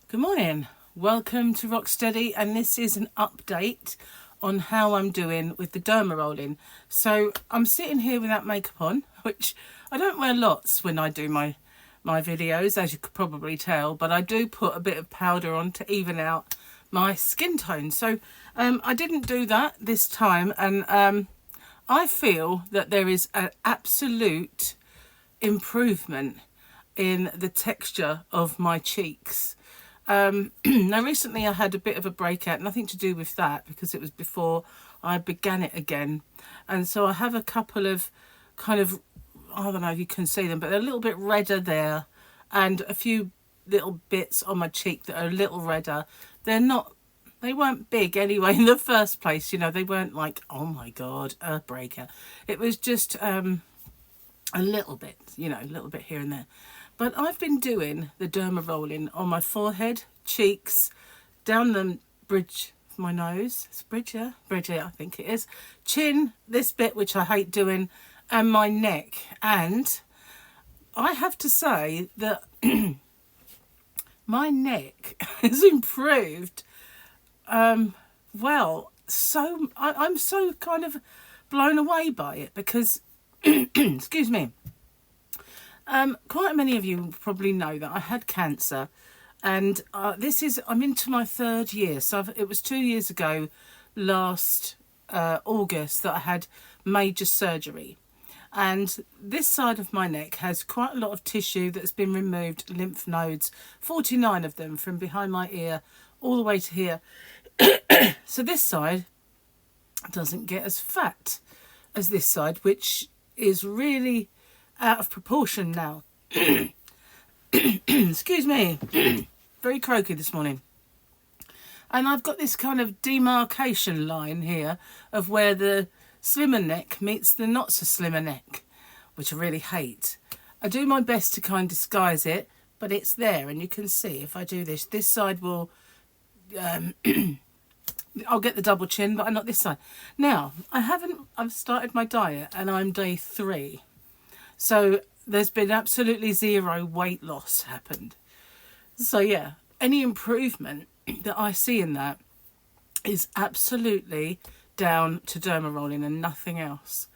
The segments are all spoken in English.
Good morning, welcome to Rocksteady, and this is an update on how I'm doing with the dermarolling. So I'm sitting here without makeup on, which I don't wear lots when I do my videos, as you could probably tell, but I do put a bit of powder on to even out my skin tone. So I didn't do that this time, and I feel that there is an absolute improvement in the texture of my cheeks. Now recently I had a bit of a breakout, nothing to do with that because it was before I began it again, and so I have a couple of kind of, I don't know if you can see them, but they're a little bit redder there, and a few little bits on my cheek that are a little redder. They weren't big anyway in the first place, you know, they weren't like, oh my god, a breakout. It was just a little bit, you know, a little bit here and there. But I've been doing the dermarolling on my forehead, cheeks, down the bridge of my nose. It's bridge, yeah? Bridge, yeah, I think it is. Chin, this bit, which I hate doing, and my neck. And I have to say that my neck has improved. Well, so I'm so kind of blown away by it because, excuse me, quite many of you probably know that I had cancer, and I'm into my third year. So it was 2 years ago, last August, that I had major surgery. And this side of my neck has quite a lot of tissue that's been removed, lymph nodes, 49 of them from behind my ear all the way to here. So this side doesn't get as fat as this side, which is really out of proportion now. Excuse me. Very croaky this morning. And I've got this kind of demarcation line here of where the slimmer neck meets the not so slimmer neck, which I really hate. I do my best to kind of disguise it, but it's there, and you can see if I do this side will I'll get the double chin, but not this side. Now, I've started my diet and I'm day 3. So there's been absolutely zero weight loss happened. So yeah, any improvement that I see in that is absolutely down to dermarolling and nothing else.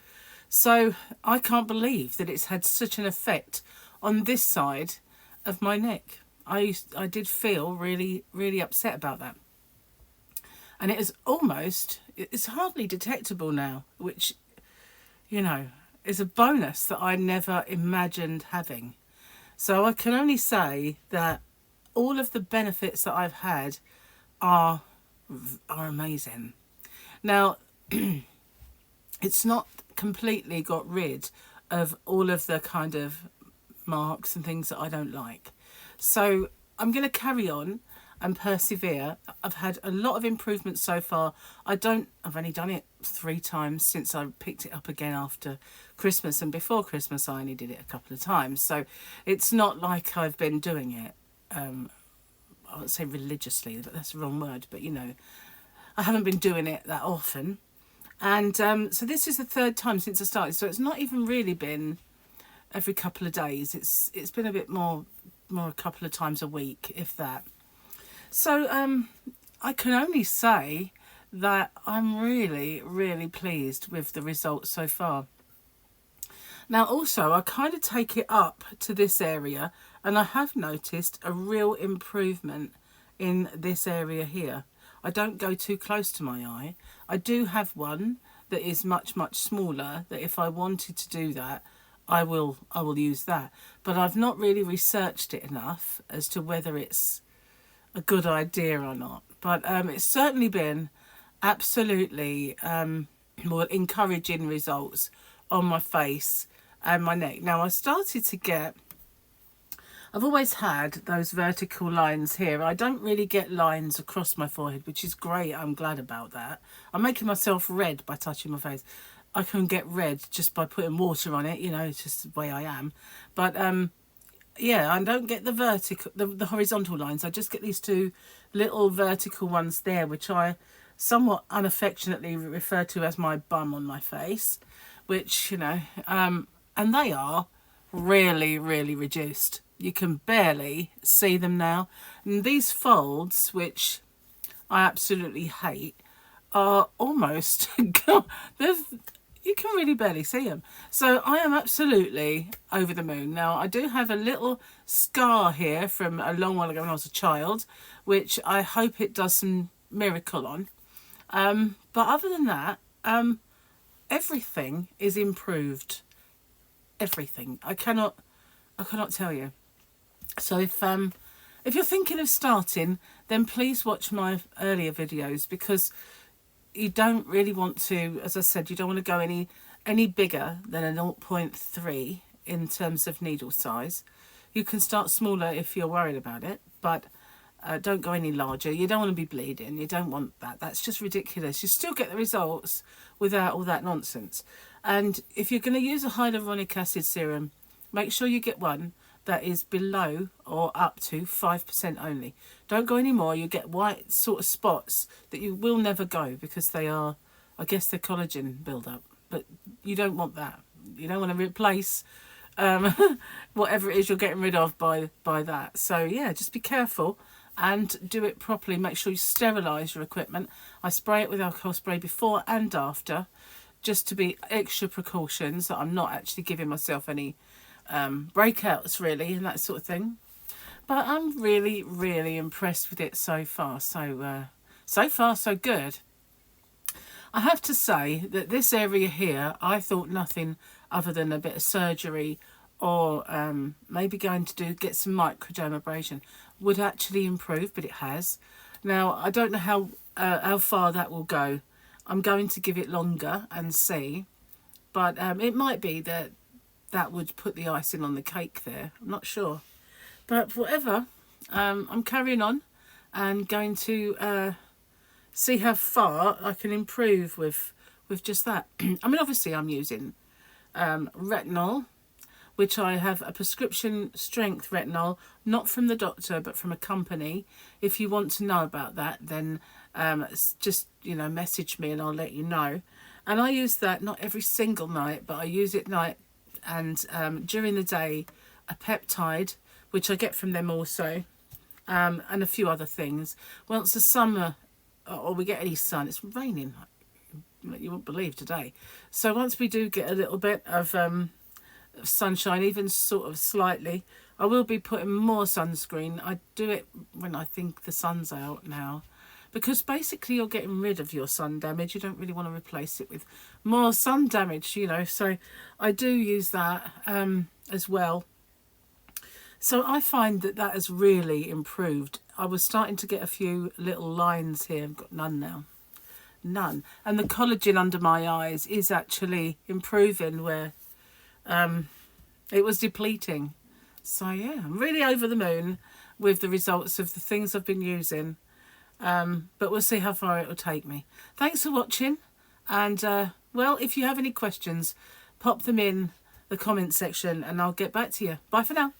So I can't believe that it's had such an effect on this side of my neck. I did feel really, really upset about that. And it's hardly detectable now, which, you know, is a bonus that I never imagined having. So I can only say that all of the benefits that I've had are amazing. Now, it's not completely got rid of all of the kind of marks and things that I don't like. So I'm going to carry on and persevere. I've had a lot of improvements so far. I've only done it 3 times since I picked it up again after Christmas, and before Christmas I only did it a couple of times. So it's not like I've been doing it, I would say religiously, but that's the wrong word, but you know, I haven't been doing it that often. And so this is the 3rd time since I started, so it's not even really been every couple of days. It's been a bit more a couple of times a week, if that. So I can only say that I'm really, really pleased with the results so far. Now also, I kind of take it up to this area, and I have noticed a real improvement in this area here. I don't go too close to my eye. I do have one that is much, much smaller, that if I wanted to do that, I will use that. But I've not really researched it enough as to whether it's a good idea or not. But it's certainly been absolutely more encouraging results on my face and my neck. Now, I've always had those vertical lines here. I don't really get lines across my forehead, which is great. I'm glad about that. I'm making myself red by touching my face. I can get red just by putting water on it, you know, it's just the way I am. But yeah, I don't get the horizontal lines. I just get these 2 little vertical ones there, which I somewhat unaffectionately refer to as my bum on my face, which, you know, and they are really, really reduced. You can barely see them now. And these folds, which I absolutely hate, are almost there's you can really barely see them. So I am absolutely over the moon. Now I do have a little scar here from a long while ago when I was a child, which I hope it does some miracle on. But other than that, everything is improved. Everything. I cannot tell you. So if you're thinking of starting, then please watch my earlier videos, because you don't really want to, as I said, you don't want to go any bigger than a 0.3 in terms of needle size. You can start smaller if you're worried about it, but don't go any larger. You don't want to be bleeding. You don't want that. That's just ridiculous. You still get the results without all that nonsense. And if you're going to use a hyaluronic acid serum, make sure you get one that is below or up to 5% only. Don't go any more. You get white sort of spots that you will never go, because they are, I guess, they're collagen build-up. But you don't want that. You don't want to replace whatever it is you're getting rid of by that. So yeah, just be careful and do it properly. Make sure you sterilise your equipment. I spray it with alcohol spray before and after, just to be extra precautions that I'm not actually giving myself any breakouts really and that sort of thing. But I'm really, really impressed with it so far. So far so good. I have to say that this area here, I thought nothing other than a bit of surgery or maybe going to get some microdermabrasion would actually improve, but it has. Now I don't know how far that will go. I'm going to give it longer and see, but it might be that would put the icing on the cake there. I'm not sure. But whatever, I'm carrying on and going to see how far I can improve with just that. I mean, obviously I'm using retinol, which I have a prescription strength retinol, not from the doctor, but from a company. If you want to know about that, then just, message me and I'll let you know. And I use that not every single night, but I use it night and during the day, a peptide, which I get from them also, and a few other things. Once the summer, or we get any sun, it's raining, you won't believe today. So once we do get a little bit of sunshine, even sort of slightly, I will be putting more sunscreen. I do it when I think the sun's out now, because basically you're getting rid of your sun damage. You don't really want to replace it with more sun damage, so I do use that as well. So I find that has really improved. I was starting to get a few little lines here. I've got none now. None. And the collagen under my eyes is actually improving where it was depleting. So yeah, I'm really over the moon with the results of the things I've been using. But we'll see how far it will take me. Thanks for watching. And well, if you have any questions, pop them in the comment section and I'll get back to you. Bye for now.